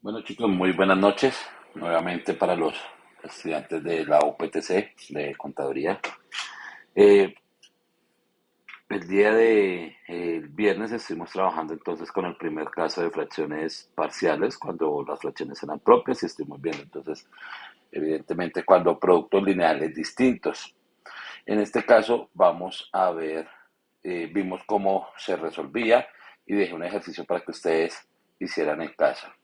Bueno chicos, muy buenas noches. Nuevamente para los estudiantes de la UPTC de Contaduría. Eh, el día de el viernes estuvimos trabajando entonces con el primer caso de fracciones parciales, cuando las fracciones eran propias y estuvimos viendo entonces, evidentemente, cuando productos lineales distintos. En este caso vamos a ver, vimos cómo se resolvía y dejé un ejercicio para que ustedes hicieran en casa.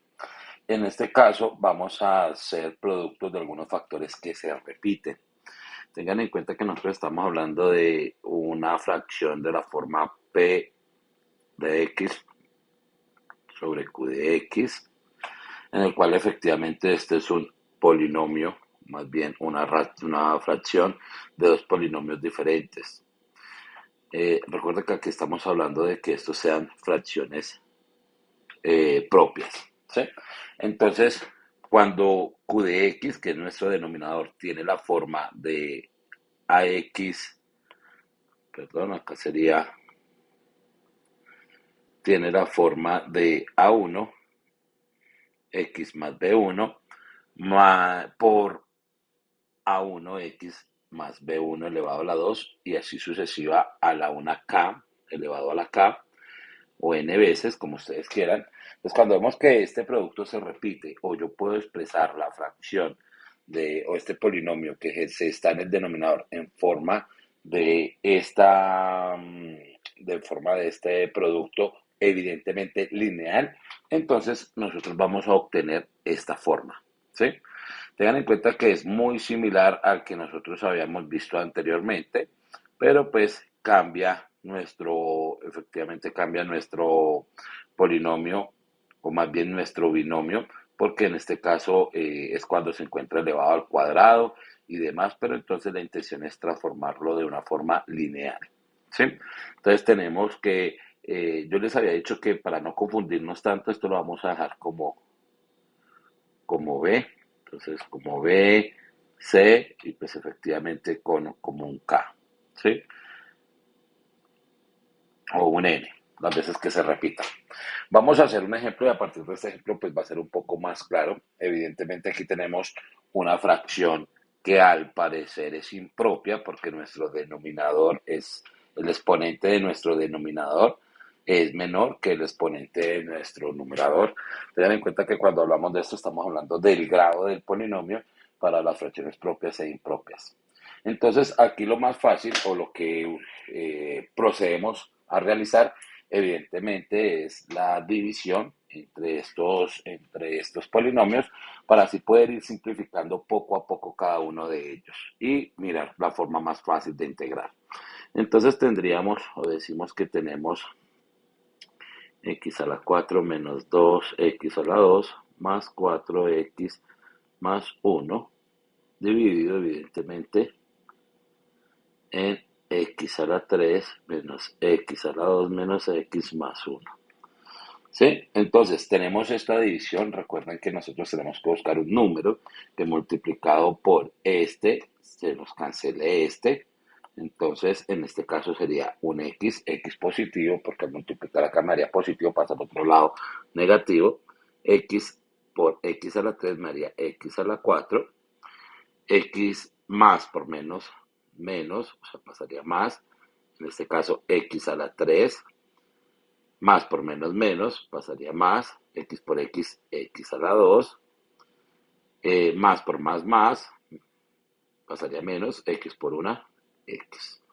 En este caso vamos a hacer productos de algunos factores que se repiten. Tengan en cuenta que nosotros estamos hablando de una fracción de la forma P de X sobre Q de X, en el cual efectivamente este es un polinomio, más bien una fracción de dos polinomios diferentes. Recuerda que aquí estamos hablando de que estos sean fracciones propias, ¿sí? Entonces, cuando Q de X, que es nuestro denominador, tiene la forma de AX, perdón, acá sería, tiene la forma de A1, X más B1, por A1X más B1 elevado a la 2 y así sucesiva a la 1K elevado a la K o n veces, como ustedes quieran. Entonces, cuando vemos que este producto se repite, o yo puedo expresar la fracción o este polinomio que se está en el denominador en forma de este producto evidentemente lineal, entonces nosotros vamos a obtener esta forma, ¿sí? Tengan en cuenta que es muy similar al que nosotros habíamos visto anteriormente, pero pues efectivamente cambia nuestro polinomio, o más bien nuestro binomio, porque en este caso es cuando se encuentra elevado al cuadrado y demás, pero entonces la intención es transformarlo de una forma lineal, ¿sí? Entonces tenemos que, yo les había dicho que para no confundirnos tanto, esto lo vamos a dejar como B, entonces como B, C y pues efectivamente como un K, ¿sí? O un N, las veces que se repita. Vamos a hacer un ejemplo y a partir de este ejemplo pues va a ser un poco más claro. Evidentemente aquí tenemos una fracción que al parecer es impropia porque nuestro denominador es el exponente de nuestro denominador es menor que el exponente de nuestro numerador. Tengan en cuenta que cuando hablamos de esto estamos hablando del grado del polinomio para las fracciones propias e impropias. Entonces aquí lo más fácil o lo que procedemos a realizar evidentemente es la división entre estos polinomios para así poder ir simplificando poco a poco cada uno de ellos y mirar la forma más fácil de integrar. Entonces tendríamos o decimos que tenemos x a la 4 menos 2x a la 2 más 4x más 1 dividido evidentemente en x a la 3 menos x a la 2 menos x más 1. ¿Sí? Entonces, tenemos esta división. Recuerden que nosotros tenemos que buscar un número que multiplicado por este se nos cancele este. Entonces, en este caso sería un x positivo, porque al multiplicar acá me haría positivo, pasa al otro lado negativo. X por x a la 3 me haría x a la 4. X más por menos, menos, o sea, pasaría más. En este caso, x a la 3 más por menos menos, pasaría más, x por x, x a la 2, más por más, pasaría menos, x por una, x.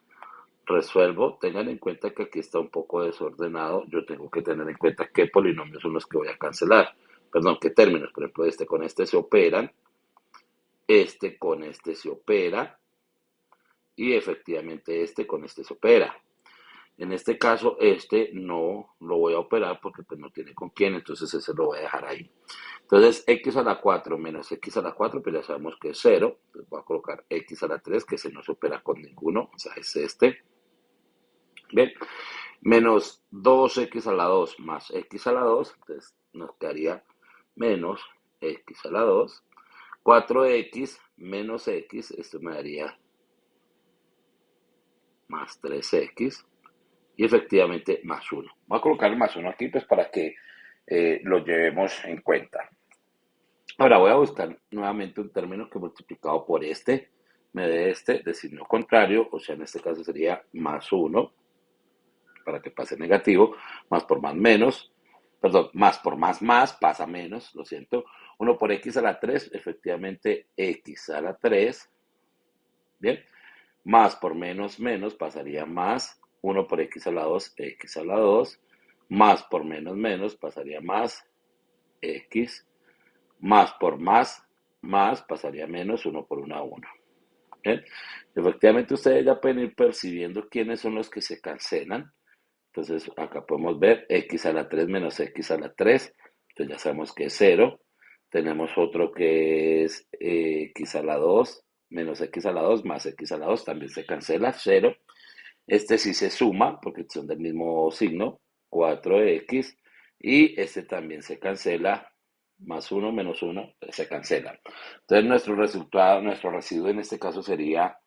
Resuelvo, tengan en cuenta que aquí está un poco desordenado, yo tengo que tener en cuenta qué polinomios son los que voy a cancelar, perdón, qué términos, por ejemplo, este con este se operan, este con este se opera, y efectivamente este con este se opera. En este caso, este no lo voy a operar porque pues no tiene con quién, entonces ese lo voy a dejar ahí. Entonces, x a la 4 menos x a la 4, pues ya sabemos que es 0. Entonces voy a colocar x a la 3, que se no se opera con ninguno, o sea, es este. Bien, menos 2x a la 2 más x a la 2, entonces nos quedaría menos x a la 2. 4x menos x, esto me daría más 3x. Y efectivamente más 1. Voy a colocar el más 1 aquí pues para que lo llevemos en cuenta. Ahora voy a buscar nuevamente un término que multiplicado por este me dé este de signo contrario, o sea, en este caso sería más uno para que pase negativo, más por más menos, perdón, más por más pasa menos, lo siento, uno por x a la 3 efectivamente x a la 3 bien, más por menos pasaría más, uno por x a la 2 x a la 2 más por menos pasaría más, x, más por más pasaría menos, uno por una uno. ¿Bien? Efectivamente, ustedes ya pueden ir percibiendo quiénes son los que se cancelan. Entonces, acá podemos ver x a la 3 menos x a la 3. Entonces, ya sabemos que es cero. Tenemos otro que es x a la 2 menos x a la 2 más x a la 2. También se cancela, cero. Este sí se suma porque son del mismo signo, 4x. Y este también se cancela, más uno menos uno se cancela. Entonces, nuestro resultado, nuestro residuo en este caso sería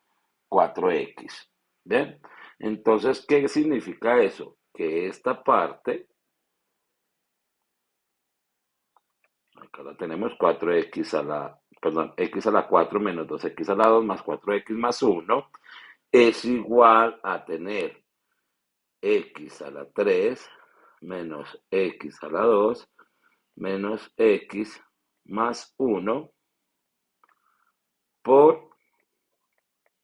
4x. ¿Bien? Entonces, ¿qué significa eso? Que esta parte, acá la tenemos 4x a la, perdón, x a la 4 menos 2x a la 2 más 4x más uno es igual a tener x a la 3 menos x a la 2 menos x más uno por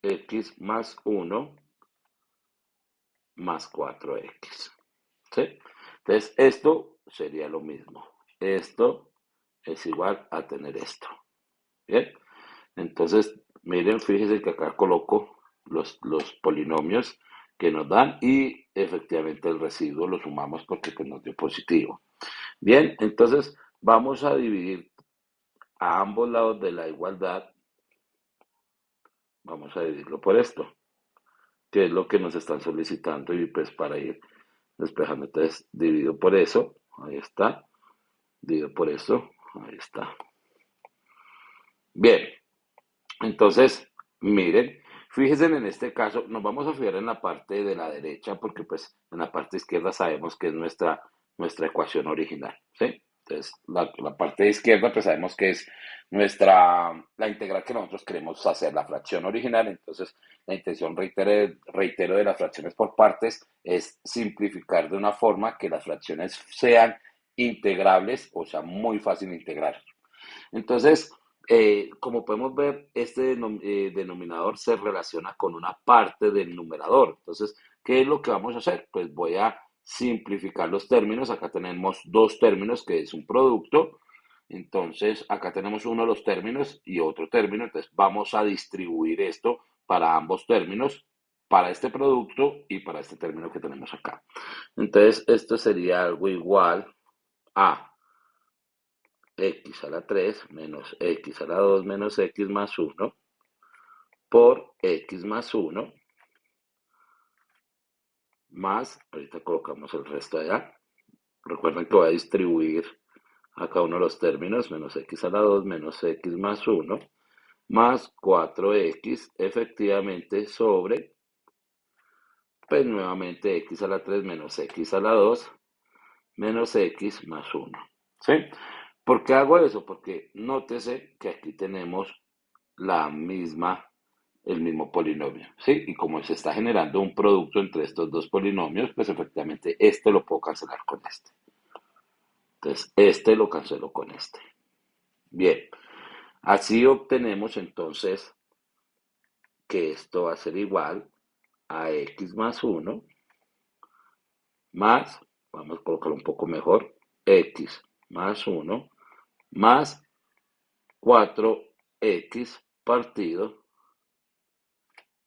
x más uno más 4x. ¿Sí? Entonces, esto sería lo mismo. Esto es igual a tener esto. ¿Bien? Entonces, miren, fíjense que acá coloco los polinomios que nos dan y efectivamente el residuo lo sumamos porque pues, nos dio positivo. Bien, entonces vamos a dividir a ambos lados de la igualdad, vamos a dividirlo por esto, que es lo que nos están solicitando y pues para ir despejando. Entonces, divido por eso, ahí está, divido por eso, ahí está. Bien, entonces, miren, fíjense en este caso, nos vamos a fijar en la parte de la derecha porque pues en la parte izquierda sabemos que es nuestra ecuación original, ¿sí? Entonces, la parte de izquierda pues sabemos que es la integral que nosotros queremos hacer, la fracción original. Entonces, la intención, reitero, de las fracciones por partes es simplificar de una forma que las fracciones sean integrables, o sea, muy fácil de integrar. Entonces, como podemos ver, este denominador se relaciona con una parte del numerador. Entonces, ¿qué es lo que vamos a hacer? Pues voy a simplificar los términos. Acá tenemos dos términos que es un producto. Entonces, acá tenemos uno de los términos y otro término. Entonces, vamos a distribuir esto para ambos términos, para este producto y para este término que tenemos acá. Entonces, esto sería algo igual a x a la 3 menos x a la 2 menos x más uno por x más uno más, ahorita colocamos el resto allá. Recuerden que voy a distribuir a cada uno de los términos, menos x a la 2 menos x más uno más 4x efectivamente sobre, pues nuevamente x a la 3 menos x a la 2 menos x más uno. ¿Sí? ¿Por qué hago eso? Porque nótese que aquí tenemos la misma, el mismo polinomio, ¿sí? Y como se está generando un producto entre estos dos polinomios, pues efectivamente este lo puedo cancelar con este. Entonces, este lo cancelo con este. Bien, así obtenemos entonces que esto va a ser igual a x más uno más, vamos a colocarlo un poco mejor, x más uno más 4x partido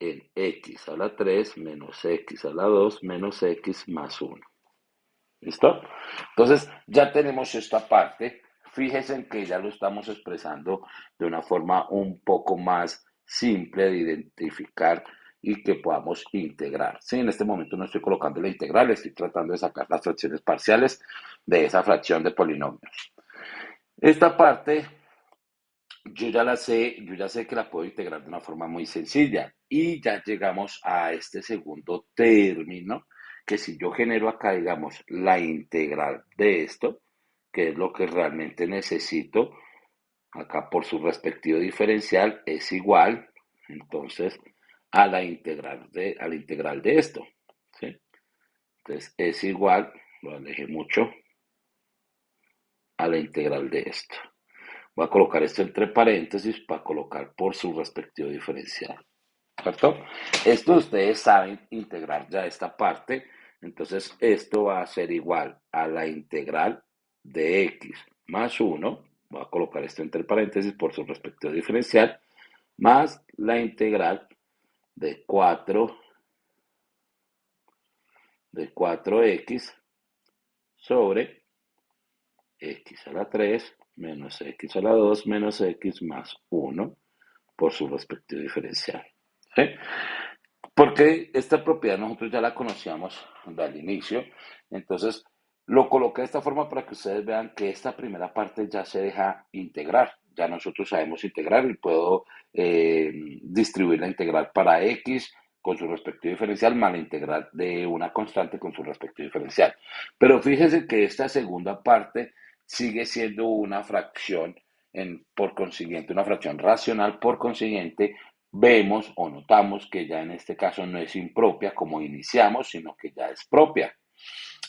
en x a la 3 menos x a la 2 menos x más uno. ¿Listo? Entonces, ya tenemos esta parte. Fíjense en que ya lo estamos expresando de una forma un poco más simple de identificar y que podamos integrar. Sí, en este momento no estoy colocando la integral, estoy tratando de sacar las fracciones parciales de esa fracción de polinomios. Esta parte yo ya sé que la puedo integrar de una forma muy sencilla y ya llegamos a este segundo término, que si yo genero acá, digamos, la integral de esto, que es lo que realmente necesito, acá por su respectivo diferencial es igual, entonces, a la integral de esto, ¿sí? Entonces es igual, lo alejé mucho, a la integral de esto. Voy a colocar esto entre paréntesis para colocar por su respectivo diferencial. ¿Cierto? Esto ustedes saben integrar ya esta parte. Entonces esto va a ser igual a la integral de x más 1. Voy a colocar esto entre paréntesis por su respectivo diferencial. Más la integral de 4x sobre x a la 3 menos x a la 2 menos x más 1 por su respectivo diferencial. ¿Sí? Porque esta propiedad nosotros ya la conocíamos al inicio, entonces lo coloqué de esta forma para que ustedes vean que esta primera parte ya se deja integrar, ya nosotros sabemos integrar y puedo distribuir la integral para x con su respectivo diferencial más la integral de una constante con su respectivo diferencial. Pero fíjense que esta segunda parte sigue siendo una fracción, por consiguiente, una fracción racional, por consiguiente, vemos o notamos que ya en este caso no es impropia como iniciamos, sino que ya es propia.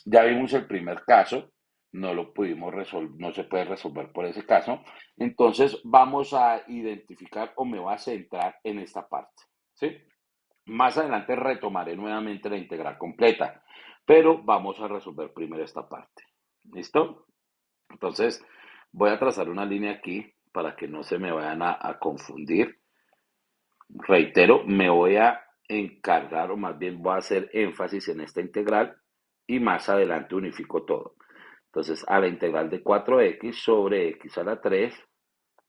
Ya vimos el primer caso, no lo pudimos resolver, no se puede resolver por ese caso. Entonces vamos a identificar o me voy a centrar en esta parte, ¿sí? Más adelante retomaré nuevamente la integral completa, pero vamos a resolver primero esta parte. ¿Listo? Entonces voy a trazar una línea aquí para que no se me vayan a confundir. Reitero, me voy a encargar o más bien voy a hacer énfasis en esta integral y más adelante unifico todo. Entonces, a la integral de 4x sobre x a la 3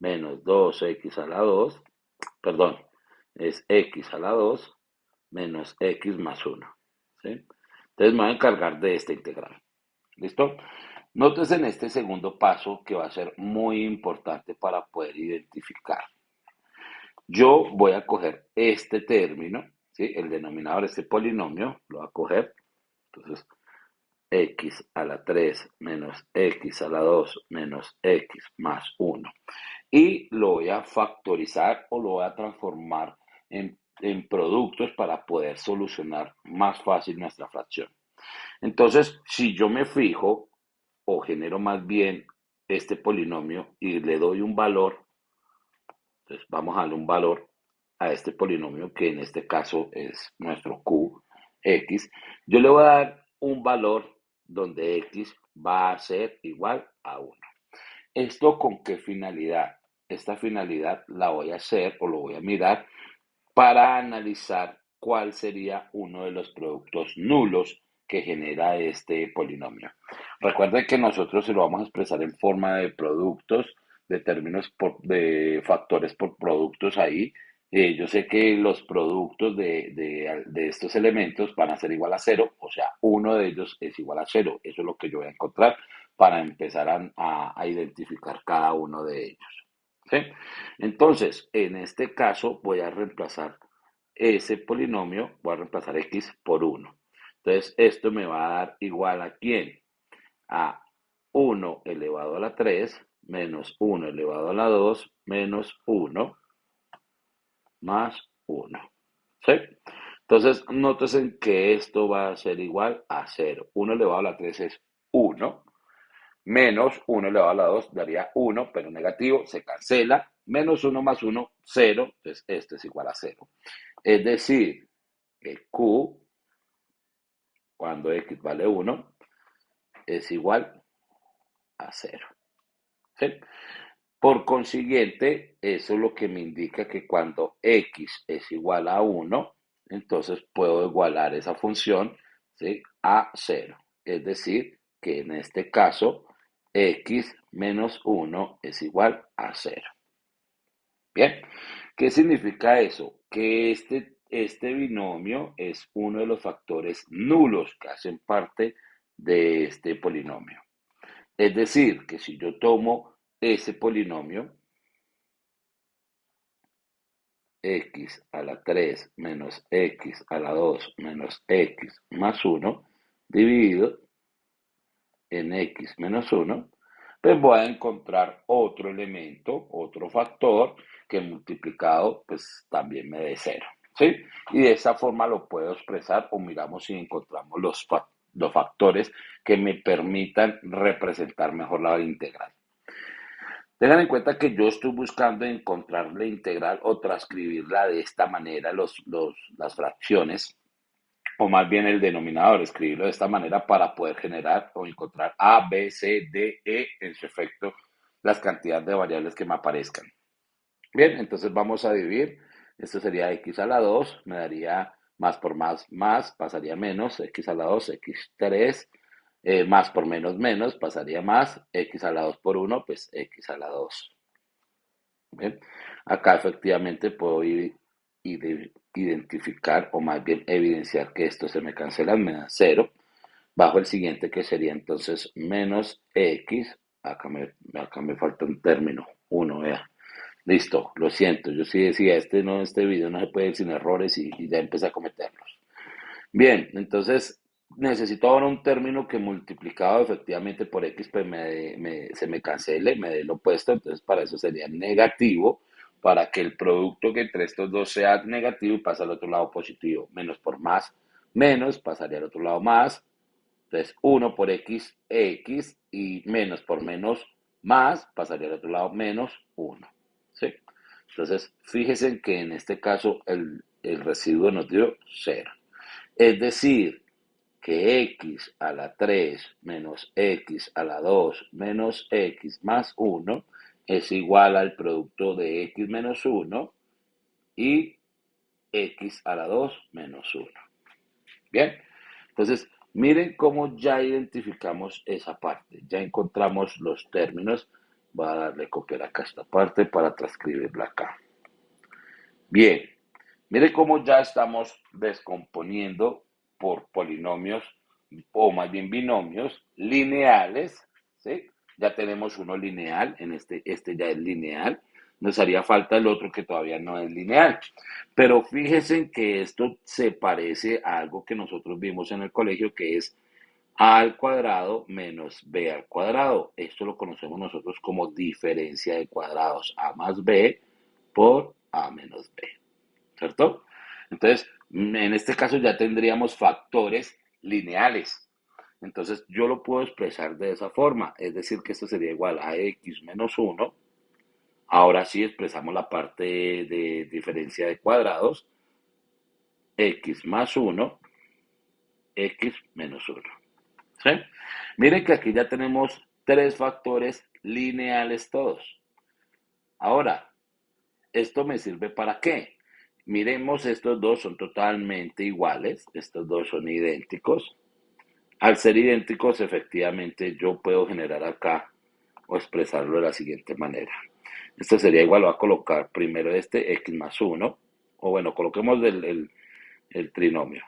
menos 2x a la 2, perdón, es x a la 2 menos x más 1. ¿Sí? Entonces me voy a encargar de esta integral. ¿Listo? Notes en este segundo paso que va a ser muy importante para poder identificar. Yo voy a coger este término, ¿sí? El denominador, este polinomio, lo voy a coger. Entonces, x a la 3 menos x a la 2 menos x más 1. Y lo voy a factorizar o lo voy a transformar en productos para poder solucionar más fácil nuestra fracción. Entonces, si yo me fijo o genero más bien este polinomio y le doy un valor, entonces vamos a darle un valor a este polinomio que en este caso es nuestro qx. Yo le voy a dar un valor donde x va a ser igual a 1. ¿Esto con qué finalidad? Esta finalidad la voy a hacer o lo voy a mirar para analizar cuál sería uno de los productos nulos que genera este polinomio. Recuerden que nosotros se lo vamos a expresar en forma de productos, de términos de factores por productos ahí. Yo sé que los productos de estos elementos van a ser igual a cero, o sea, uno de ellos es igual a cero. Eso es lo que yo voy a encontrar para empezar a identificar cada uno de ellos. ¿Sí? Entonces, en este caso voy a reemplazar ese polinomio, voy a reemplazar x por 1. Entonces, esto me va a dar igual a ¿quién? A 1 elevado a la 3 menos 1 elevado a la 2 menos 1 más 1. ¿Sí? Entonces, nótense que esto va a ser igual a 0. 1 elevado a la 3 es 1 menos 1 elevado a la 2 daría 1, pero negativo, se cancela, menos 1 más 1, 0, entonces esto es igual a 0. Es decir, que Q, cuando X vale 1, es igual a 0. ¿Sí? Por consiguiente, eso es lo que me indica que cuando X es igual a 1, entonces puedo igualar esa función, ¿sí?, a 0. Es decir, que en este caso, X menos 1 es igual a 0. Bien, ¿qué significa eso? Que este binomio es uno de los factores nulos que hacen parte de este polinomio. Es decir, que si yo tomo ese polinomio, x a la 3 menos x a la 2 menos x más 1, dividido en x menos 1, pues voy a encontrar otro elemento, otro factor que multiplicado pues también me dé cero, ¿sí? Y de esa forma lo puedo expresar o miramos si encontramos los factores que me permitan representar mejor la integral. Tengan en cuenta que yo estoy buscando encontrar la integral o transcribirla de esta manera, las fracciones, o más bien el denominador, escribirlo de esta manera para poder generar o encontrar A, B, C, D, E, en su efecto, las cantidades de variables que me aparezcan. Bien, entonces vamos a dividir. Esto sería x a la 2, me daría más por más, pasaría menos, x a la 2, x3, más por menos, pasaría más, x a la 2 por 1, pues x a la 2. Bien, acá efectivamente puedo identificar o más bien evidenciar que esto se me cancela, me da 0, bajo el siguiente que sería entonces menos x, acá me falta un término, 1, vea. Listo, lo siento, yo sí decía, este video no se puede ir sin errores y ya empecé a cometerlos. Bien, entonces necesito ahora un término que multiplicado efectivamente por x pues se me cancele, me dé lo opuesto, entonces para eso sería negativo, para que el producto que entre estos dos sea negativo y pase al otro lado positivo. Menos por más, menos, pasaría al otro lado más, entonces 1 por x, x, y menos por menos, más, pasaría al otro lado menos 1. ¿Sí? Entonces, fíjense que en este caso el residuo nos dio 0. Es decir, que x a la 3 menos x a la 2 menos x más 1 es igual al producto de x menos 1 y x a la 2 menos 1. Bien, entonces miren cómo ya identificamos esa parte, ya encontramos los términos. Voy a darle copiar acá esta parte para transcribirla acá. Bien, mire cómo ya estamos descomponiendo por polinomios o más bien binomios lineales, ¿sí? Ya tenemos uno lineal, este ya es lineal. Nos haría falta el otro que todavía no es lineal. Pero fíjense que esto se parece a algo que nosotros vimos en el colegio, que es a al cuadrado menos b al cuadrado. Esto lo conocemos nosotros como diferencia de cuadrados. A más b por a menos b. ¿Cierto? Entonces, en este caso ya tendríamos factores lineales. Entonces, yo lo puedo expresar de esa forma, es decir, que esto sería igual a x menos 1. Ahora sí expresamos la parte de diferencia de cuadrados, x más 1, x menos 1. ¿Sí? Miren que aquí ya tenemos tres factores lineales todos. Ahora, ¿esto me sirve para qué? Miremos, estos dos son totalmente iguales, estos dos son idénticos. Al ser idénticos, efectivamente, yo puedo generar acá o expresarlo de la siguiente manera. Esto sería igual, voy a colocar primero este x más 1, o bueno, coloquemos el trinomio,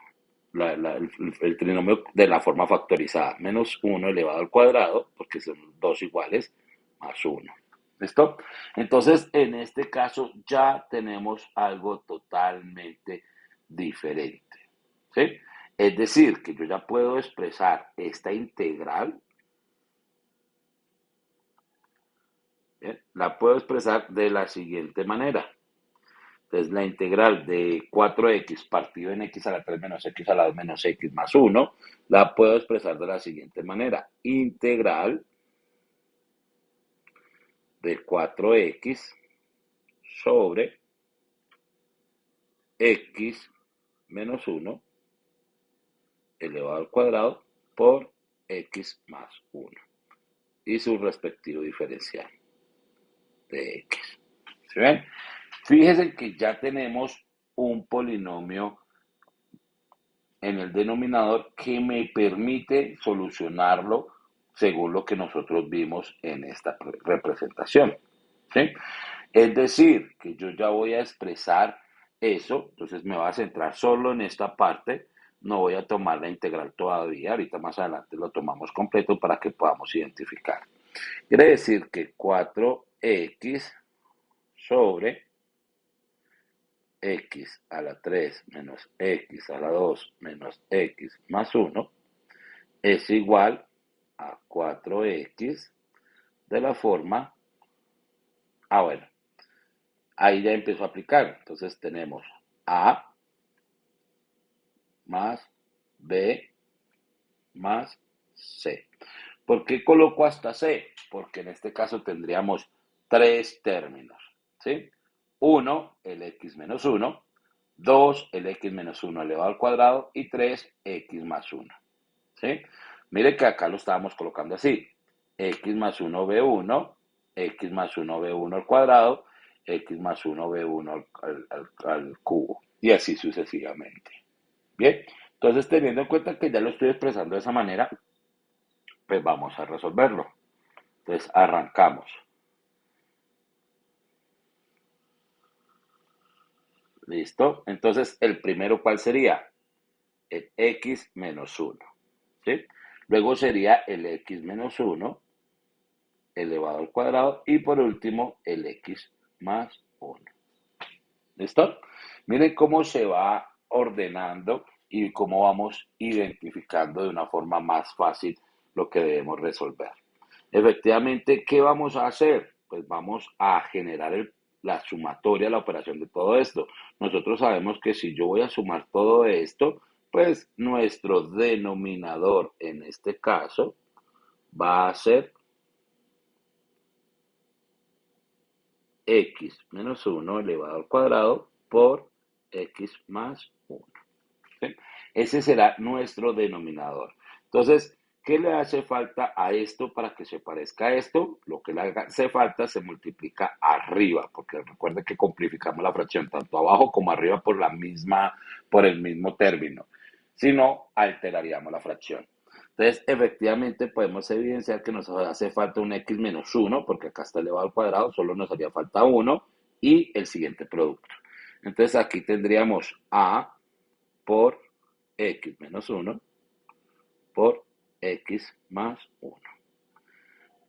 el trinomio de la forma factorizada, menos 1 elevado al cuadrado, porque son dos iguales, más 1. ¿Listo? Entonces, en este caso ya tenemos algo totalmente diferente. ¿Sí? Es decir, que yo ya puedo expresar esta integral, ¿bien? La puedo expresar de la siguiente manera. Entonces, la integral de 4x partido en x a la 3 menos x a la 2 menos x más 1, la puedo expresar de la siguiente manera. Integral de 4x sobre x menos 1 elevado al cuadrado por x más 1 y su respectivo diferencial de x. ¿Sí ven? Fíjense que ya tenemos un polinomio en el denominador que me permite solucionarlo según lo que nosotros vimos en esta representación. ¿Sí? Es decir, que yo ya voy a expresar eso, entonces me voy a centrar solo en esta parte, no voy a tomar la integral todavía, ahorita más adelante lo tomamos completo para que podamos identificar. Quiere decir que 4x sobre x a la 3 menos x a la 2 menos x más 1 es igual a 4x de la forma, bueno, ahí ya empezó a aplicar. Entonces tenemos A más B más C. ¿Por qué coloco hasta C? Porque en este caso tendríamos tres términos, ¿sí? Uno, el x menos 1, 2, el x menos 1 elevado al cuadrado y 3, x más 1, ¿sí? Mire que acá lo estábamos colocando así, x más 1 b1, x más 1 b1 al cuadrado, x más 1 b1 al cubo, y así sucesivamente. Bien, entonces teniendo en cuenta que ya lo estoy expresando de esa manera, pues vamos a resolverlo. Entonces arrancamos. ¿Listo? Entonces el primero, ¿cuál sería? El x menos 1. ¿Sí? Luego sería el x menos 1 elevado al cuadrado y por último el x más 1. ¿Listo? Miren cómo se va ordenando y cómo vamos identificando de una forma más fácil lo que debemos resolver. Efectivamente, ¿qué vamos a hacer? Pues vamos a generar la sumatoria, la operación de todo esto. Nosotros sabemos que si yo voy a sumar todo esto, pues nuestro denominador en este caso va a ser x menos 1 elevado al cuadrado por x más 1. ¿Sí? Ese será nuestro denominador. Entonces, ¿qué le hace falta a esto para que se parezca a esto? Lo que le hace falta se multiplica arriba, porque recuerden que simplificamos la fracción tanto abajo como arriba por el mismo término. Si no, alteraríamos la fracción. Entonces, efectivamente, podemos evidenciar que nos hace falta un x menos 1, porque acá está elevado al cuadrado, solo nos haría falta 1, y el siguiente producto. Entonces, aquí tendríamos a por x menos 1 por x más 1.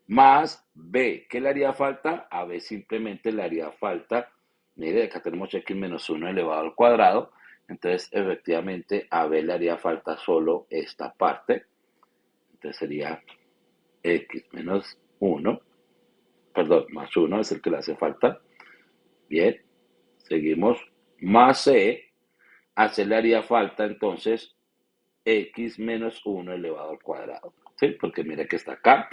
Más b. ¿Qué le haría falta? A b simplemente le haría falta, mire, acá tenemos x menos 1 elevado al cuadrado, entonces efectivamente a b le haría falta solo esta parte, entonces sería x menos 1, perdón, más 1 es el que le hace falta. Bien, seguimos. Más c, a c le haría falta entonces x menos 1 elevado al cuadrado, ¿sí? Porque mire que está acá.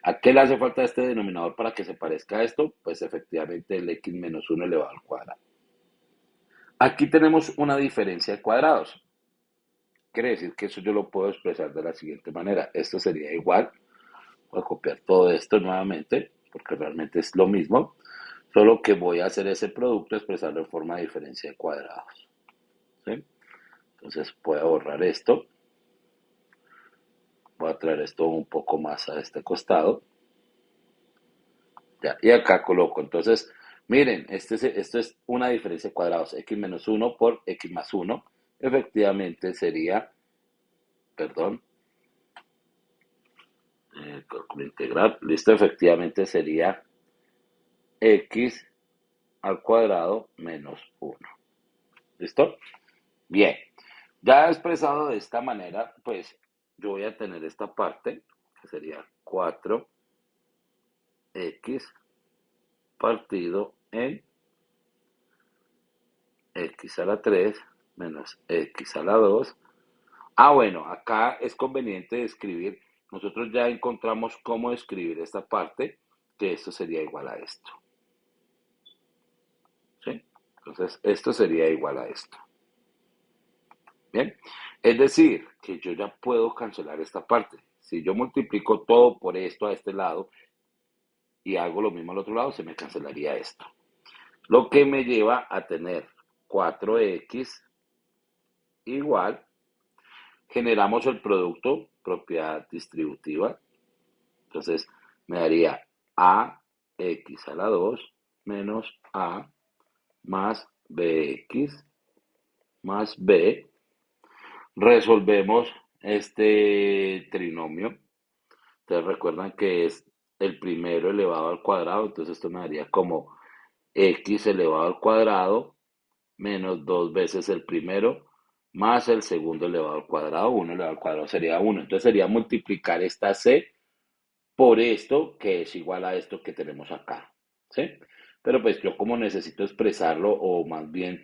¿A qué le hace falta este denominador para que se parezca a esto? Pues efectivamente el x menos 1 elevado al cuadrado. Aquí tenemos una diferencia de cuadrados. Quiere decir que eso yo lo puedo expresar de la siguiente manera. Esto sería igual. Voy a copiar todo esto nuevamente, porque realmente es lo mismo. Solo que voy a hacer ese producto, expresarlo en forma de diferencia de cuadrados, ¿sí? Entonces voy a borrar esto. Voy a traer esto un poco más a este costado. Ya, y acá coloco. Entonces, miren, esto es una diferencia de cuadrados. X menos 1 por x más 1. Efectivamente sería, perdón, cálculo integral. Listo, efectivamente sería x al cuadrado menos 1. ¿Listo? Bien. Ya expresado de esta manera, pues yo voy a tener esta parte, que sería 4x partido en x a la 3 menos x a la 2. Bueno, acá es conveniente escribir, nosotros ya encontramos cómo escribir esta parte, que esto sería igual a esto. ¿Sí? Entonces, esto sería igual a esto. Bien, es decir, que yo ya puedo cancelar esta parte. Si yo multiplico todo por esto a este lado y hago lo mismo al otro lado, se me cancelaría esto. Lo que me lleva a tener 4x igual, generamos el producto, propiedad distributiva. Entonces me daría ax a la 2 menos a más bx más b. Resolvemos este trinomio. Entonces recuerdan que es el primero elevado al cuadrado, entonces esto me daría como x elevado al cuadrado menos 2 veces el primero más el segundo elevado al cuadrado, 1 elevado al cuadrado sería 1. Entonces sería multiplicar esta c por esto que es igual a esto que tenemos acá, ¿sí? Pero pues yo como necesito expresarlo o más bien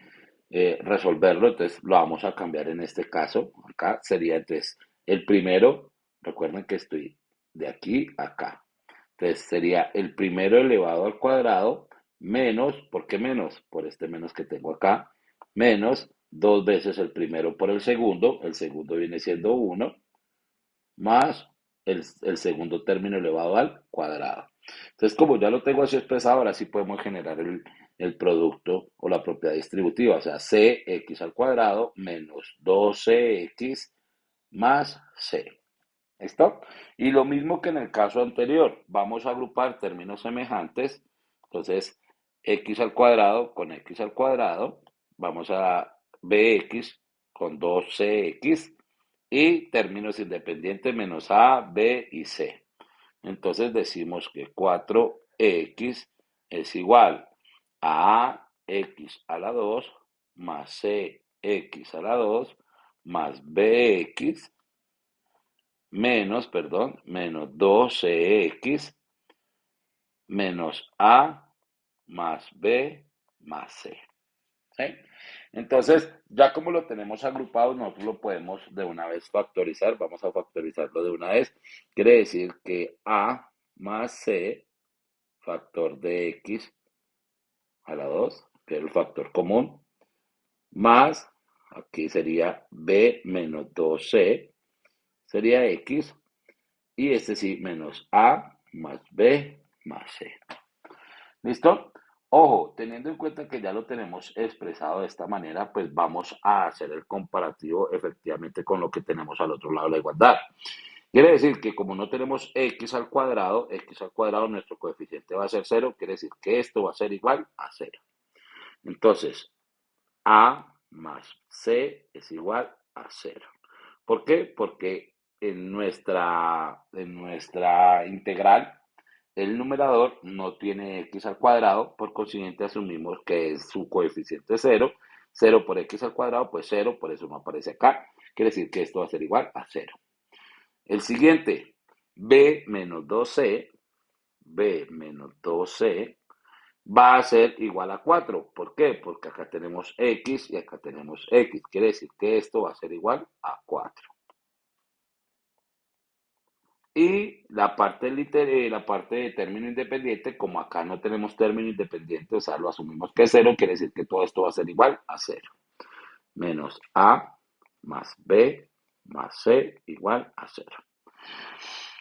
resolverlo, entonces lo vamos a cambiar en este caso. Acá sería entonces el primero, recuerden que estoy de aquí a acá. Entonces sería el primero elevado al cuadrado menos, ¿por qué menos? Por este menos que tengo acá, menos dos veces el primero por el segundo viene siendo uno más el segundo término elevado al cuadrado. Entonces, como ya lo tengo así expresado, ahora sí podemos generar el producto o la propiedad distributiva, o sea, cx al cuadrado menos 2cx más c. ¿Listo? Y lo mismo que en el caso anterior, vamos a agrupar términos semejantes. Entonces, x al cuadrado con x al cuadrado, vamos a bx con 2cx y términos independientes menos a, b y c. Entonces decimos que 4x es igual a x a la 2 más cx a la 2 más bx menos 2cx menos a más b más c. ¿Sí? Entonces, ya como lo tenemos agrupado, nosotros lo podemos de una vez factorizar. Vamos a factorizarlo de una vez. Quiere decir que a más c, factor de x a la 2, que es el factor común, más, aquí sería b menos 2c, sería x, y este sí, menos a más b más c. ¿Listo? Ojo, teniendo en cuenta que ya lo tenemos expresado de esta manera, pues vamos a hacer el comparativo efectivamente con lo que tenemos al otro lado de la igualdad. Quiere decir que como no tenemos x al cuadrado, nuestro coeficiente va a ser cero, quiere decir que esto va a ser igual a cero. Entonces, a más c es igual a cero. ¿Por qué? Porque en nuestra integral el numerador no tiene x al cuadrado, por consiguiente asumimos que es su coeficiente cero. Cero por x al cuadrado, pues cero, por eso no aparece acá. Quiere decir que esto va a ser igual a cero. El siguiente, b menos 2c va a ser igual a 4. ¿Por qué? Porque acá tenemos x y acá tenemos x. Quiere decir que esto va a ser igual a 4. Y la parte de término independiente, como acá no tenemos término independiente, o sea, lo asumimos que es cero, quiere decir que todo esto va a ser igual a cero. Menos a más b más c igual a cero.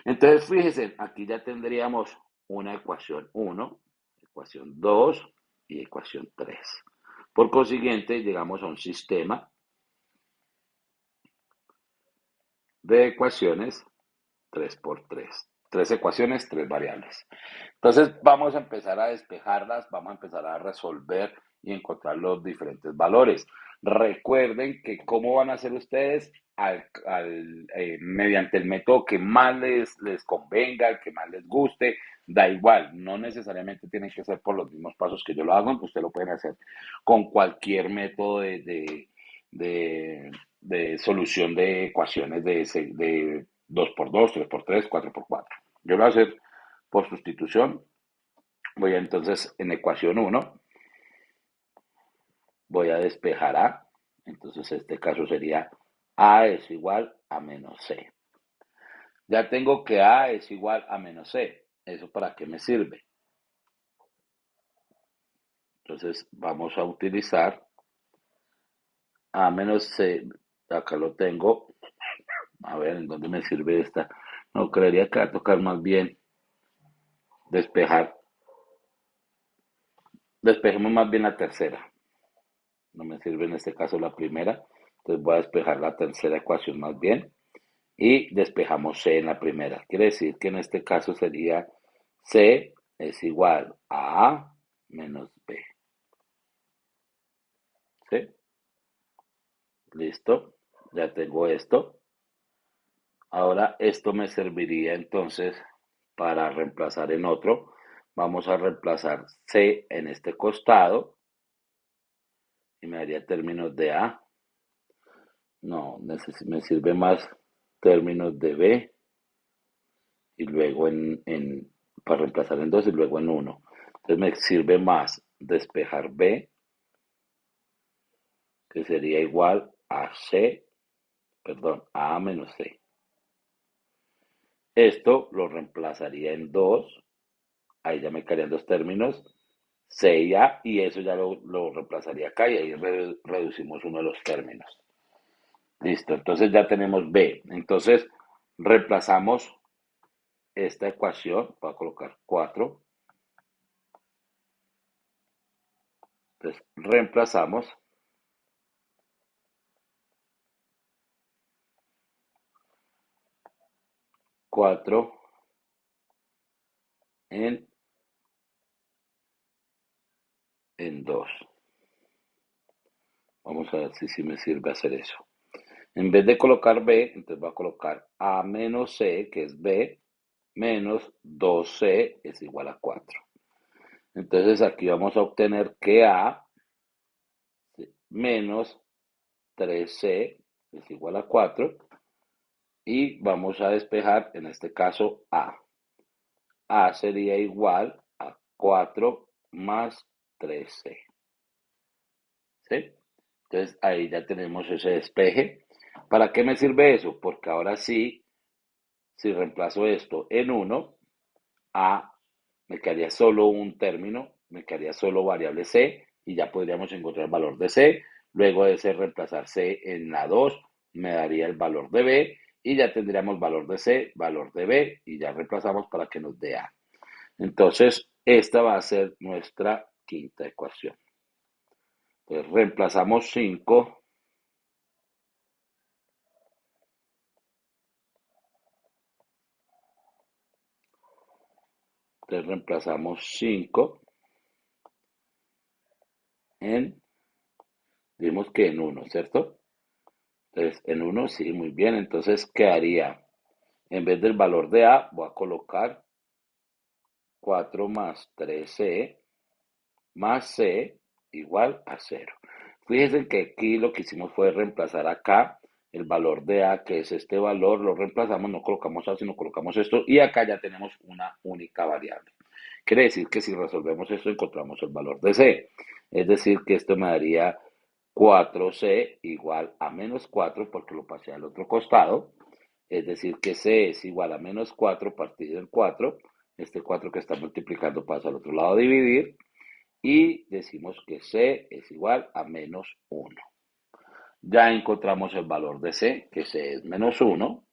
Entonces, fíjense, aquí ya tendríamos una ecuación 1, ecuación 2 y ecuación 3. Por consiguiente, llegamos a un sistema de ecuaciones 3 por 3. Tres ecuaciones, tres variables. Entonces vamos a empezar a despejarlas, vamos a empezar a resolver y encontrar los diferentes valores. Recuerden que cómo van a hacer ustedes mediante el método que más les convenga, el que más les guste, da igual, no necesariamente tienen que ser por los mismos pasos que yo lo hago, usted lo pueden hacer con cualquier método de, de solución de ecuaciones de 2 por 2, 3 por 3, 4 por 4. Yo lo voy a hacer por sustitución. Voy a, entonces en ecuación 1, voy a despejar a. Entonces este caso sería a es igual a menos c. Ya tengo que a es igual a menos c. ¿Eso para qué me sirve? Entonces vamos a utilizar a menos c. Acá lo tengo. A ver, ¿en dónde me sirve esta? No, creería que va a tocar más bien despejar. Despejemos más bien la tercera. No me sirve en este caso la primera. Entonces voy a despejar la tercera ecuación más bien. Y despejamos C en la primera. Quiere decir que en este caso sería C es igual a A menos B. ¿Sí? Listo. Ya tengo esto. Ahora esto me serviría entonces para reemplazar en otro. Vamos a reemplazar C en este costado y me daría términos de A. No, me sirve más términos de B y luego para reemplazar en 2 y luego en uno. Entonces me sirve más despejar B, que sería igual a C, perdón, a A menos C. Esto lo reemplazaría en 2, ahí ya me quedarían dos términos, C y A, y eso ya lo reemplazaría acá y ahí reducimos uno de los términos. Listo, entonces ya tenemos B. Entonces reemplazamos esta ecuación, voy a colocar 4. Entonces reemplazamos 4 en, en 2. Vamos a ver si me sirve hacer eso. En vez de colocar B, entonces voy a colocar A menos C, que es B, menos 2C es igual a 4. Entonces aquí vamos a obtener que A menos 3C es igual a 4. Y vamos a despejar, en este caso, A. A sería igual a 4 más 3C. ¿Sí? Entonces ahí ya tenemos ese despeje. ¿Para qué me sirve eso? Porque ahora sí, si reemplazo esto en 1, A me quedaría solo un término, me quedaría solo variable C y ya podríamos encontrar el valor de C. Luego de ese reemplazar C en la 2 me daría el valor de B y ya tendríamos valor de C, valor de B y ya reemplazamos para que nos dé A. Entonces, esta va a ser nuestra quinta ecuación. Entonces, reemplazamos 5. Entonces, reemplazamos 5 en, digamos que en 1, ¿cierto? Entonces, en 1, sí, muy bien. Entonces, quedaría, en vez del valor de A, voy a colocar 4 más 3C más C igual a 0. Fíjense que aquí lo que hicimos fue reemplazar acá el valor de A, que es este valor, lo reemplazamos, no colocamos A, sino colocamos esto, y acá ya tenemos una única variable. Quiere decir que si resolvemos esto, encontramos el valor de C. Es decir, que esto me daría 4C igual a menos 4, porque lo pasé al otro costado. Es decir, que C es igual a menos 4 partido en 4. Este 4 que está multiplicando pasa al otro lado a dividir. Y decimos que C es igual a menos 1. Ya encontramos el valor de C, que C es menos 1.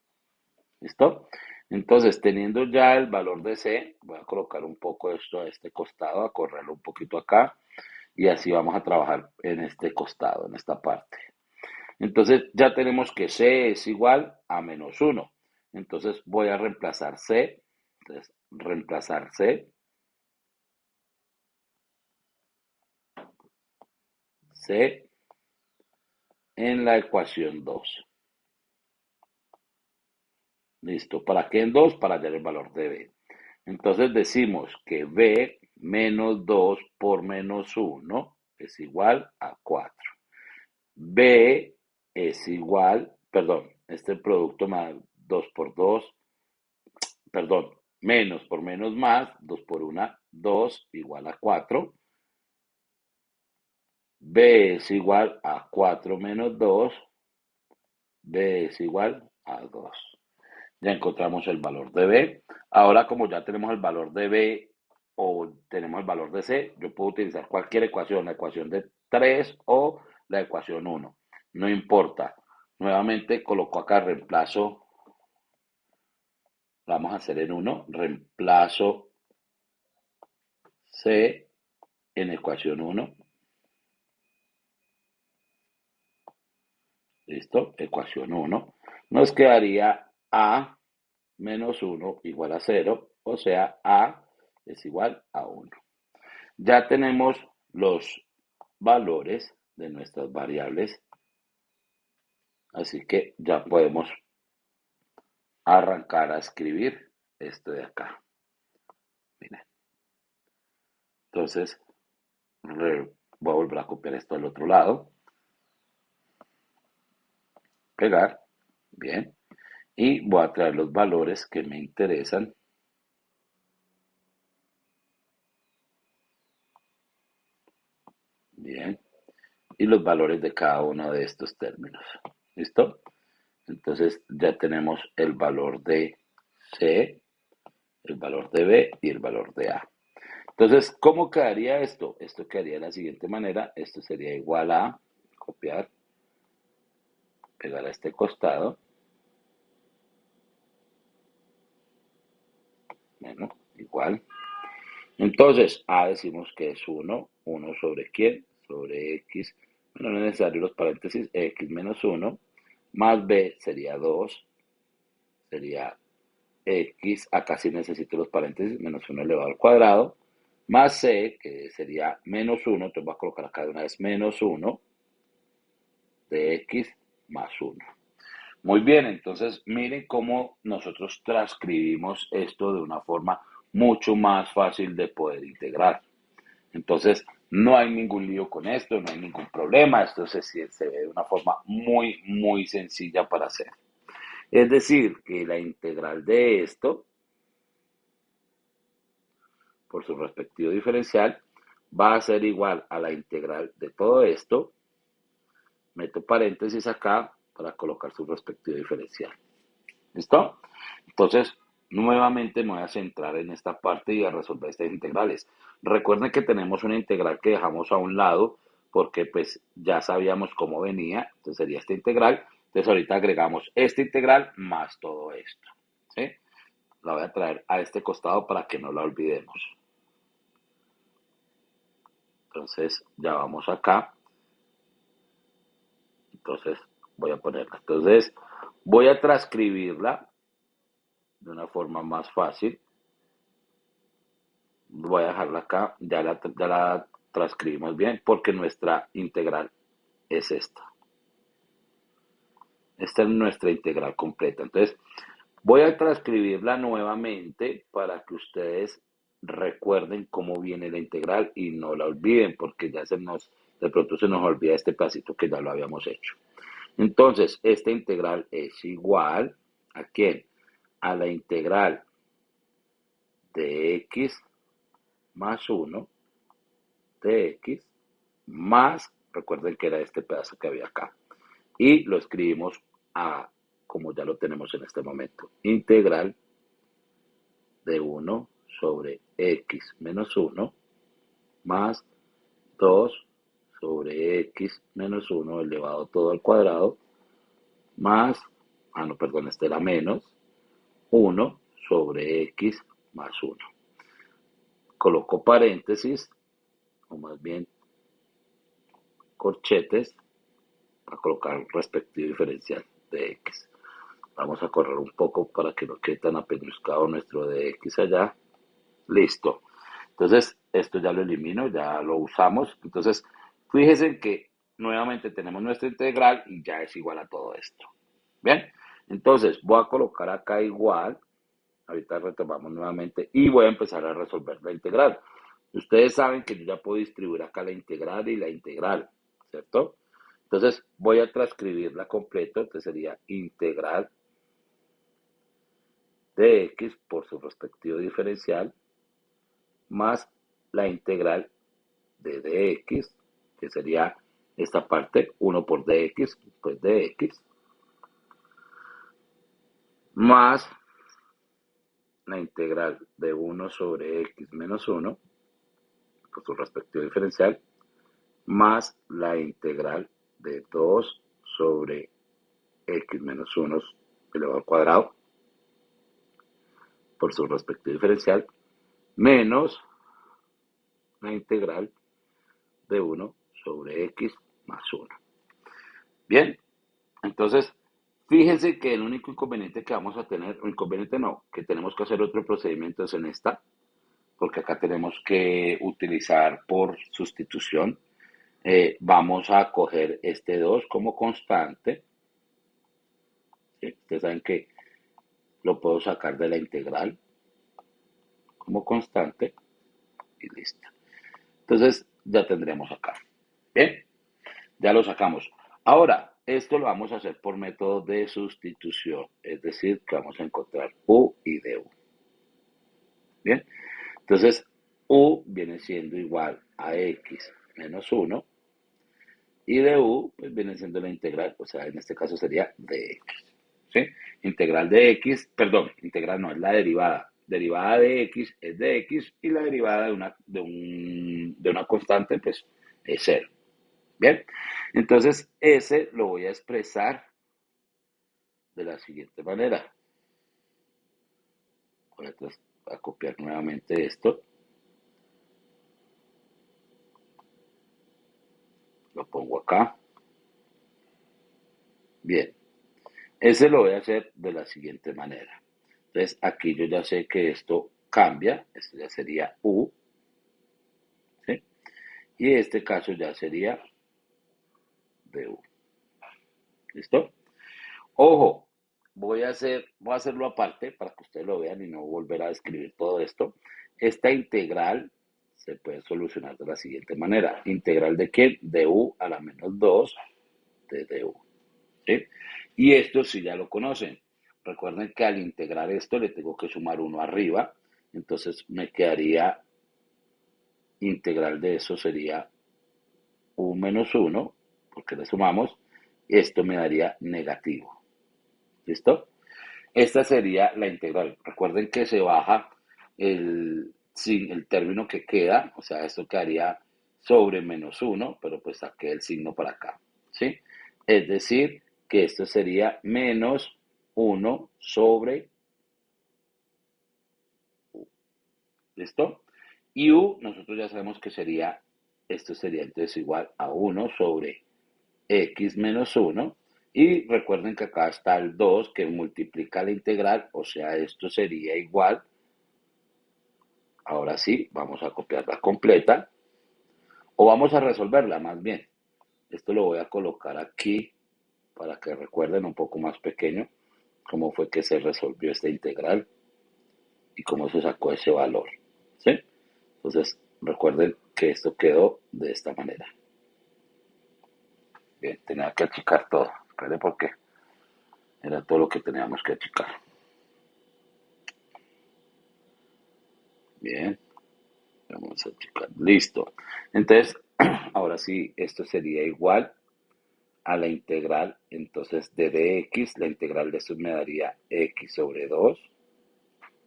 ¿Listo? Entonces, teniendo ya el valor de C, voy a colocar un poco esto a este costado, a correrlo un poquito acá, y así vamos a trabajar en este costado, en esta parte. Entonces, ya tenemos que C es igual a menos 1. Entonces, voy a reemplazar C. Entonces, reemplazar C. C en la ecuación 2. Listo. ¿Para qué en 2? Para hallar el valor de B. Entonces decimos que B menos 2 por menos 1 es igual a 4. B es igual, perdón, este producto más 2 por 2, perdón, menos por menos más, 2 por 1, 2 igual a 4. B es igual a 4 menos 2. B es igual a 2. Ya encontramos el valor de B. Ahora, como ya tenemos el valor de B o tenemos el valor de C, yo puedo utilizar cualquier ecuación, la ecuación de 3 o la ecuación 1. No importa. Nuevamente coloco acá reemplazo, vamos a hacer en 1, reemplazo C en ecuación 1. ¿Listo? Ecuación 1. Nos quedaría A menos 1 igual a 0, o sea, A es igual a 1. Ya tenemos los valores de nuestras variables, así que ya podemos arrancar a escribir esto de acá. Miren. Entonces, voy a volver a copiar esto al otro lado, pegar, bien, y voy a traer los valores que me interesan. Bien. Y los valores de cada uno de estos términos. ¿Listo? Entonces ya tenemos el valor de C, el valor de B y el valor de A. Entonces, ¿cómo quedaría esto? Esto quedaría de la siguiente manera. Esto sería igual a copiar, pegar a este costado. Bueno, igual. Entonces, A decimos que es 1. ¿1 sobre quién? Sobre X. Bueno, no es necesario los paréntesis. X menos 1. Más B sería 2. Sería X. Acá sí necesito los paréntesis. Menos 1 elevado al cuadrado. Más C, que sería menos 1. Entonces voy a colocar acá de una vez menos 1 de X más 1. Muy bien, entonces miren cómo nosotros transcribimos esto de una forma mucho más fácil de poder integrar. Entonces, no hay ningún lío con esto, no hay ningún problema, esto se ve de una forma muy, muy sencilla para hacer. Es decir, que la integral de esto, por su respectivo diferencial, va a ser igual a la integral de todo esto. Meto paréntesis acá para colocar su respectivo diferencial. ¿Listo? Entonces, nuevamente me voy a centrar en esta parte y a resolver estas integrales. Recuerden que tenemos una integral que dejamos a un lado porque pues ya sabíamos cómo venía, entonces sería esta integral. Entonces ahorita agregamos esta integral más todo esto. ¿Sí? La voy a traer a este costado para que no la olvidemos. Entonces ya vamos acá. Entonces voy a ponerla. Entonces voy a transcribirla de una forma más fácil. Voy a dejarla acá, ya la transcribimos bien porque nuestra integral es esta. Esta es nuestra integral completa. Entonces, voy a transcribirla nuevamente para que ustedes recuerden cómo viene la integral y no la olviden porque de pronto se nos olvida este pedacito que ya lo habíamos hecho. Entonces, esta integral es igual ¿a quién? A la integral de x más 1 de x más, recuerden que era este pedazo que había acá, y lo escribimos a, como ya lo tenemos en este momento, integral de 1 sobre x menos 1 más 2 sobre x menos 1 elevado todo al cuadrado más, no, perdón, este era menos 1 sobre x más 1. Coloco paréntesis, o más bien corchetes, a colocar el respectivo diferencial de x. Vamos a correr un poco para que no quede tan apeñuscado nuestro de x allá. Listo. Entonces, esto ya lo elimino, ya lo usamos. Entonces, fíjense que nuevamente tenemos nuestra integral y ya es igual a todo esto. Bien, entonces voy a colocar acá igual. Ahorita retomamos nuevamente y voy a empezar a resolver la integral. Ustedes saben que yo ya puedo distribuir acá la integral y la integral, ¿cierto? Entonces voy a transcribirla completo, entonces sería integral de x por su respectivo diferencial más la integral de dx, que sería esta parte, 1 por dx, pues dx, más la integral de 1 sobre x menos 1 por su respectivo diferencial, más la integral de 2 sobre x menos 1 elevado al cuadrado por su respectivo diferencial, menos la integral de 1 sobre x más 1. Bien, entonces, fíjense que el único inconveniente que vamos a tener, o inconveniente no, que tenemos que hacer otro procedimiento es en esta, porque acá tenemos que utilizar por sustitución. Vamos a coger este 2 como constante. ¿Sí? Ustedes saben que lo puedo sacar de la integral como constante y listo. Entonces ya tendremos acá. Bien, ya lo sacamos. Ahora, Esto lo vamos a hacer por método de sustitución, es decir, que vamos a encontrar u y du. Bien, entonces u viene siendo igual a x menos 1 y du pues viene siendo la integral, o sea, en este caso sería dx. ¿Sí? Integral de x, perdón, integral no, es la derivada. Derivada de x es de x y la derivada de una constante pues es cero. Bien, entonces ese lo voy a expresar de la siguiente manera. Voy a copiar nuevamente esto, lo pongo acá. Bien, ese lo voy a hacer de la siguiente manera. Entonces aquí yo ya sé que esto cambia, esto ya sería u, ¿sí? Y este caso ya sería du. ¿Listo? Ojo, voy a hacerlo aparte para que ustedes lo vean y no volver a escribir todo esto. Esta integral se puede solucionar de la siguiente manera. ¿Integral de qué? De u a la menos 2 de du. ¿Sí? Y esto sí ya lo conocen. Recuerden que al integrar esto le tengo que sumar 1 arriba. Entonces me quedaría integral de eso sería u menos 1, porque le sumamos. Esto me daría negativo. ¿Listo? Esta sería la integral. Recuerden que se baja el término que queda, o sea, esto quedaría sobre menos 1, pero pues saqué el signo para acá, ¿sí? Es decir, que esto sería menos 1 sobre u, ¿listo? Y u, nosotros ya sabemos que sería, esto sería entonces igual a 1 sobre x menos 1. Y recuerden que acá está el 2 que multiplica la integral, o sea, esto sería igual. Ahora sí, vamos a copiarla completa o vamos a resolverla más bien. Esto lo voy a colocar aquí para que recuerden un poco más pequeño cómo fue que se resolvió esta integral y cómo se sacó ese valor. ¿Sí? Entonces, recuerden que esto quedó de esta manera. Bien, tenía que achicar todo. Espere porque era todo lo que teníamos que achicar. Bien, vamos a achicar. Listo. Entonces, ahora sí, esto sería igual a la integral, entonces de dx, la integral de esto me daría x sobre 2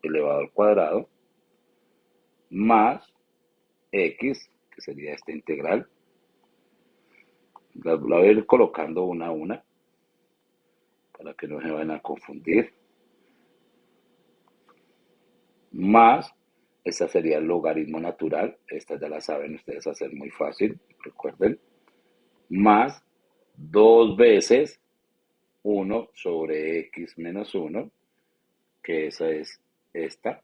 elevado al cuadrado, más x, que sería esta integral, la voy a ir colocando una a una, para que no se vayan a confundir, más, esta sería el logaritmo natural, esta ya la saben ustedes hacer muy fácil, recuerden, más 2 veces 1 sobre x menos 1, que esa es esta.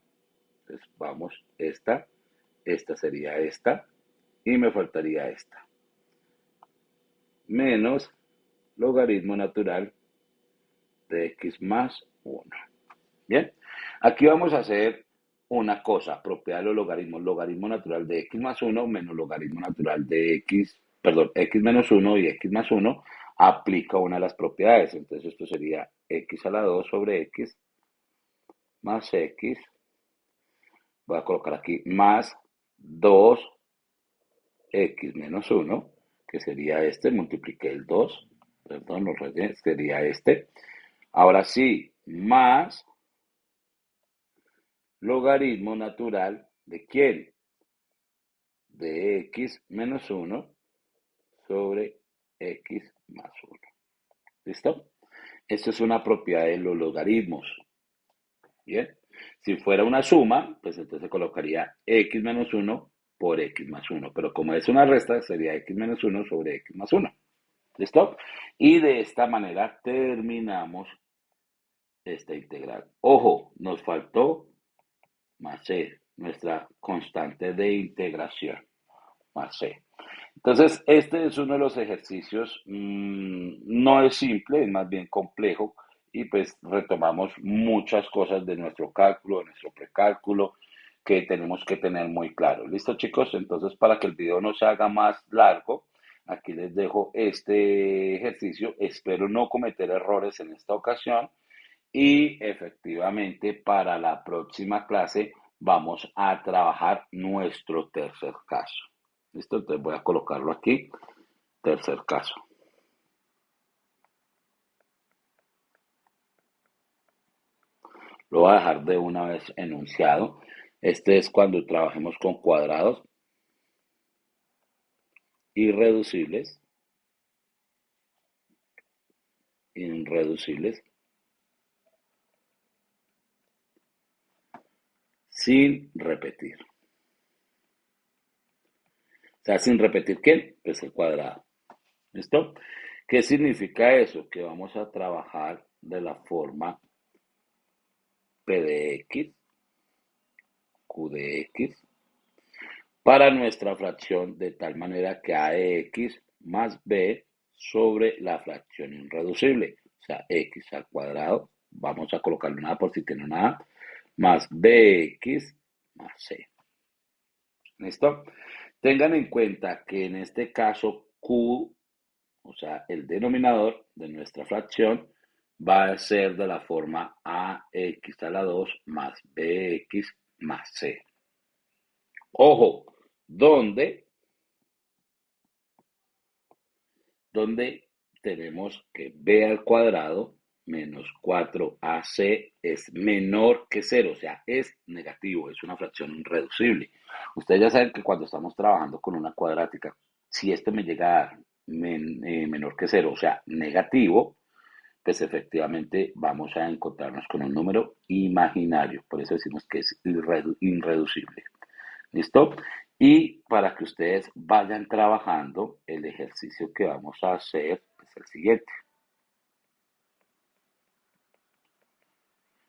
Entonces vamos, esta sería esta, y me faltaría esta. Menos logaritmo natural de x más 1. Bien, aquí vamos a hacer una cosa, propiedad de los logaritmos. Logaritmo natural de x más 1 menos logaritmo natural de x, perdón, x menos 1 y x más 1 aplica una de las propiedades. Entonces esto sería x a la 2 sobre x más x. Voy a colocar aquí más 2 x menos 1, que sería este, multipliqué el 2, perdón, lo rayé, sería este. Ahora sí, más logaritmo natural de quién? De x menos 1 sobre x más 1. ¿Listo? Esto es una propiedad de los logaritmos. Bien. Si fuera una suma, pues entonces colocaría x menos 1 por x más 1. Pero como es una resta, sería x menos 1 sobre x más 1. ¿Listo? Y de esta manera terminamos esta integral. Ojo, nos faltó más c, nuestra constante de integración, más c. Entonces, este es uno de los ejercicios, no es simple, es más bien complejo, y pues retomamos muchas cosas de nuestro cálculo, de nuestro precálculo, que tenemos que tener muy claro. ¿Listo, chicos? Entonces, para que el video no se haga más largo, Aquí les dejo este ejercicio. Espero no cometer errores en esta ocasión y efectivamente para la próxima clase vamos a trabajar nuestro tercer caso. ¿Listo? Entonces voy a colocarlo aquí, tercer caso. Lo voy a dejar de una vez enunciado. Este es cuando trabajemos con cuadrados irreducibles, irreducibles, sin repetir. O sea, sin repetir, ¿qué? Pues el cuadrado. ¿Listo? ¿Qué significa eso? Que vamos a trabajar de la forma P de X, Q de X, para nuestra fracción de tal manera que A de X más B sobre la fracción irreducible. O sea, X al cuadrado, vamos a colocarle una por si tiene una A, más BX más C. ¿Listo? Tengan en cuenta que en este caso Q, o sea, el denominador de nuestra fracción, va a ser de la forma AX a la 2 más BX más C. Ojo, donde tenemos que b al cuadrado menos 4ac es menor que 0, o sea, es negativo, es una fracción irreducible. Ustedes ya saben que cuando estamos trabajando con una cuadrática, si esto me llega a dar menor que 0, o sea, negativo, pues efectivamente vamos a encontrarnos con un número imaginario. Por eso decimos que es irreducible. ¿Listo? Y para que ustedes vayan trabajando, el ejercicio que vamos a hacer es el siguiente.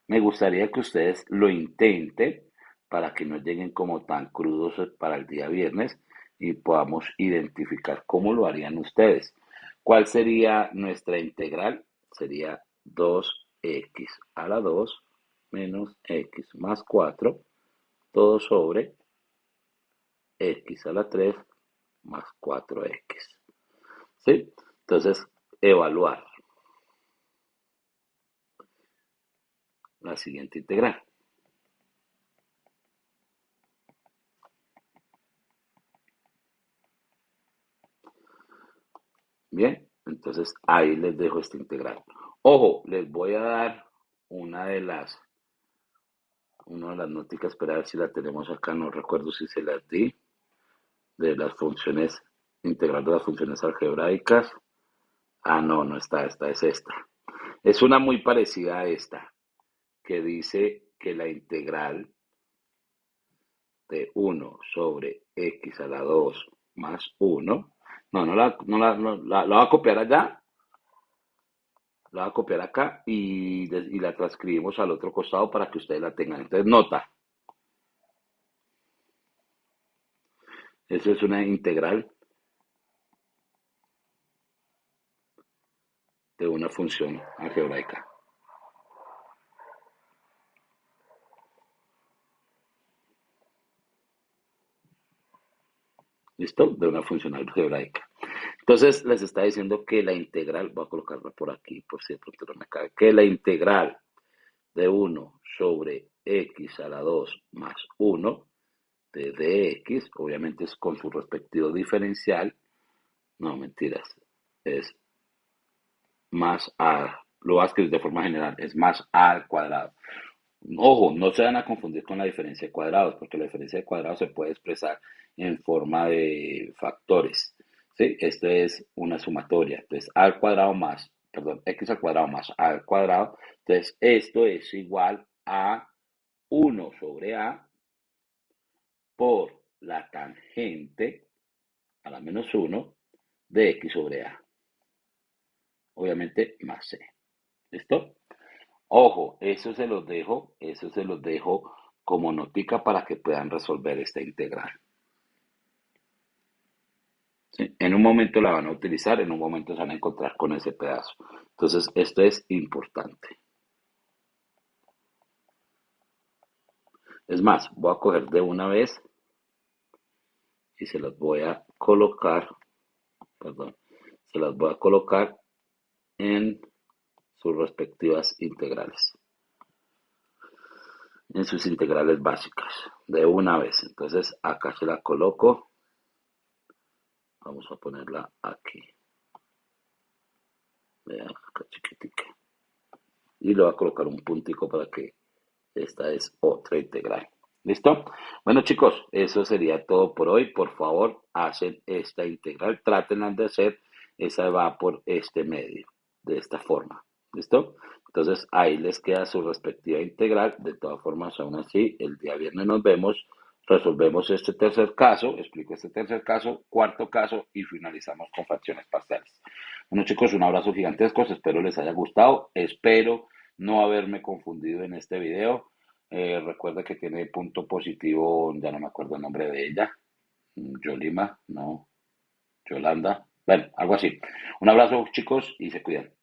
Me gustaría que ustedes lo intenten para que no lleguen como tan crudos para el día viernes y podamos identificar cómo lo harían ustedes. ¿Cuál sería nuestra integral? Sería 2x a la 2 menos x más 4, todo sobre x a la 3 más 4x. ¿Sí? Entonces, evaluar la siguiente integral. Bien, entonces ahí les dejo esta integral. Ojo, les voy a dar una de las, una de las noticas, espera a ver si la tenemos acá, no recuerdo si se las di, de las funciones, integral de las funciones algebraicas. Ah, no, no está, esta es esta. Es una muy parecida a esta, que dice que la integral de 1 sobre x a la 2 más 1. No, la voy a copiar allá, la voy a copiar acá y la transcribimos al otro costado para que ustedes la tengan. Entonces, nota, eso es una integral de una función algebraica. ¿Listo? De una función algebraica. Entonces, les está diciendo que la integral, voy a colocarla por aquí, por si de pronto no me cae, que la integral de 1 sobre x a la 2 más 1 de dx, obviamente es con su respectivo diferencial, no, mentiras, es más a, lo vas a escribir de forma general, es más a al cuadrado. Ojo, no se van a confundir con la diferencia de cuadrados, porque la diferencia de cuadrados se puede expresar en forma de factores, ¿sí? Esto es una sumatoria, entonces a al cuadrado más, perdón, x al cuadrado más a al cuadrado, entonces esto es igual a 1 sobre a por la tangente a la menos 1 de x sobre a, obviamente más c. ¿Listo? Ojo, eso se los dejo como notica para que puedan resolver esta integral. ¿Sí? En un momento la van a utilizar, en un momento se van a encontrar con ese pedazo. Entonces, esto es importante. Es más, voy a coger de una vez y se los voy a colocar perdón, se las voy a colocar en sus respectivas integrales, en sus integrales básicas, de una vez. Entonces acá se la coloco, vamos a ponerla aquí, vean acá chiquitica, y le voy a colocar un puntico para que esta es otra integral. ¿Listo? Bueno chicos, eso sería todo por hoy. Por favor, hacen esta integral, traten de hacer, esa va por este medio, de esta forma. ¿Listo? Entonces ahí les queda su respectiva integral. De todas formas, aún así, el día viernes nos vemos, resolvemos este tercer caso, explico este tercer caso, cuarto caso y finalizamos con fracciones parciales. Bueno chicos, un abrazo gigantesco, espero les haya gustado, espero no haberme confundido en este video. Recuerda que tiene punto positivo, ya no me acuerdo el nombre de ella, Yolima, no, Yolanda, bueno, algo así. Un abrazo chicos y se cuidan.